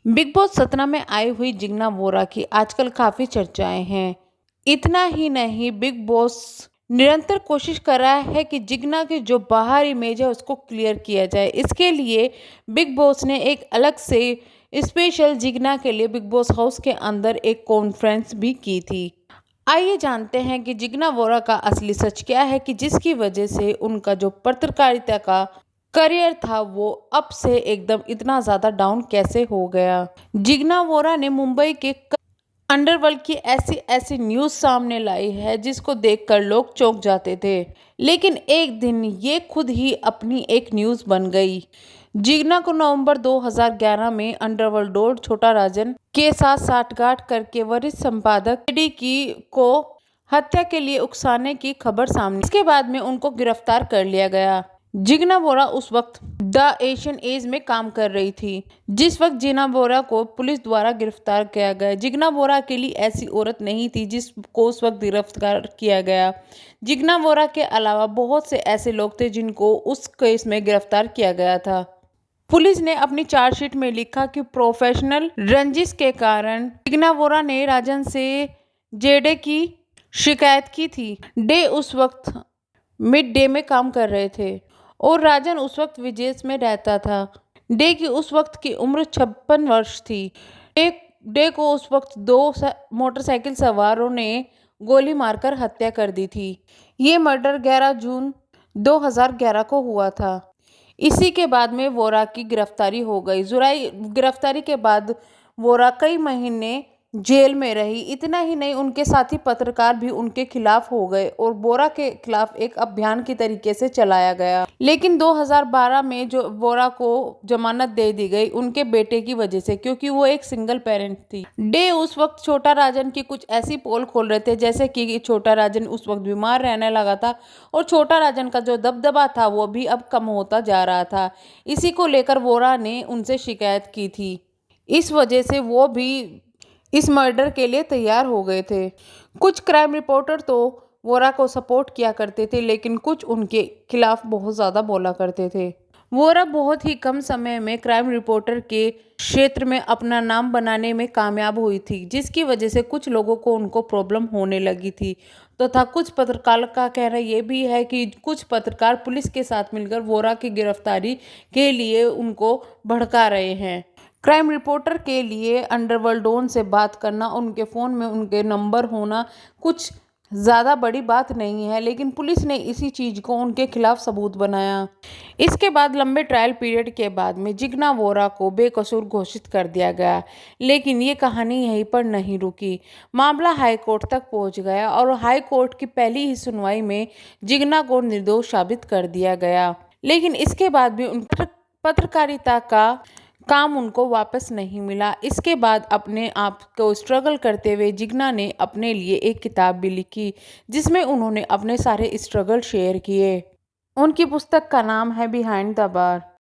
Big boss Satna में आई हुई जिग्ना वोरा की आजकल काफी चर्चाएं हैं। इतना ही नहीं, बिग बॉस निरंतर कोशिश कर रहा है कि जिग्ना की जो बाहर इमेज है उसको क्लियर किया जाए। इसके लिए बिग बॉस ने एक अलग से स्पेशल जिग्ना के लिए बिग बॉस हाउस के अंदर एक कॉन्फ्रेंस भी की थी। आइए जानते हैं कि जिग्ना वोरा का असली सच क्या है, कि जिसकी वजह से उनका जो पत्रकारिता का करियर था वो अब से एकदम इतना ज्यादा डाउन कैसे हो गया। जिग्ना वोरा ने मुंबई के अंडरवर्ल्ड की ऐसी ऐसी न्यूज सामने लाई है जिसको देखकर लोग चौंक जाते थे, लेकिन एक दिन ये खुद ही अपनी एक न्यूज बन गई। जिग्ना को नवंबर 2011 में अंडरवर्ल्ड डॉन छोटा राजन के साथ साठगांठ करके वरिष्ठ संपादक डी की को हत्या के लिए उकसाने की खबर सामने। इसके बाद में उनको गिरफ्तार कर लिया गया। जिग्ना बोरा उस वक्त द एशियन एज में काम कर रही थी, जिस वक्त जिग्ना बोरा को पुलिस द्वारा गिरफ्तार किया गया। जिग्ना बोरा अकेली ऐसी औरत नहीं थी जिसको उस वक्त गिरफ्तार किया गया। जिग्ना बोरा के अलावा बहुत से ऐसे लोग थे जिनको उस केस में गिरफ्तार किया गया था। पुलिस ने अपनी चार्जशीट में लिखा कि प्रोफेशनल रंजिश के कारण जिग्ना बोरा ने राजन से जेडे की शिकायत की थी। डे उस वक्त मिड डे में काम कर रहे थे और राजन उस वक्त विदेश में रहता था। डे की उस वक्त की उम्र 56 वर्ष थी। डे को उस वक्त मोटरसाइकिल सवारों ने गोली मारकर हत्या कर दी थी। ये मर्डर 11 जून 2011 को हुआ था। इसी के बाद में वोरा की गिरफ्तारी हो गई। जुलाई गिरफ्तारी के बाद वोरा कई महीने जेल में रही। इतना ही नहीं, उनके साथी पत्रकार भी उनके खिलाफ हो गए और वोरा के खिलाफ एक अभियान की तरीके से चलाया गया। लेकिन 2012 में जो वोरा को जमानत दे दी गई उनके बेटे की वजह से, क्योंकि वो एक सिंगल पेरेंट थी। डे उस वक्त छोटा राजन की कुछ ऐसी पोल खोल रहे थे जैसे कि छोटा राजन उस वक्त बीमार रहने लगा था और छोटा राजन का जो दबदबा था वो भी अब कम होता जा रहा था। इसी को लेकर वोरा ने उनसे शिकायत की थी। इस वजह से वो भी इस मर्डर के लिए तैयार हो गए थे। कुछ क्राइम रिपोर्टर तो वोरा को सपोर्ट किया करते थे, लेकिन कुछ उनके खिलाफ बहुत ज़्यादा बोला करते थे। वोरा बहुत ही कम समय में क्राइम रिपोर्टर के क्षेत्र में अपना नाम बनाने में कामयाब हुई थी, जिसकी वजह से कुछ लोगों को उनको प्रॉब्लम होने लगी थी। तो था कुछ पत्रकार का कहना यह भी है कि कुछ पत्रकार पुलिस के साथ मिलकर वोरा की गिरफ्तारी के लिए उनको भड़का रहे हैं। क्राइम रिपोर्टर के लिए अंडरवर्ल्ड डॉन से बात करना, उनके फ़ोन में उनके नंबर होना कुछ ज़्यादा बड़ी बात नहीं है, लेकिन पुलिस ने इसी चीज़ को उनके खिलाफ सबूत बनाया। इसके बाद लंबे ट्रायल पीरियड के बाद में जिग्ना वोरा को बेकसूर घोषित कर दिया गया। लेकिन ये कहानी यहीं पर नहीं रुकी। मामला हाई कोर्ट तक पहुंच गया और हाई कोर्ट की पहली ही सुनवाई में जिग्ना को निर्दोष साबित कर दिया गया। लेकिन इसके बाद भी उन पत्रकारिता का काम उनको वापस नहीं मिला। इसके बाद अपने आप को स्ट्रगल करते हुए जिग्ना ने अपने लिए एक किताब भी लिखी, जिसमें उन्होंने अपने सारे स्ट्रगल शेयर किए। उनकी पुस्तक का नाम है बिहाइंड द बार।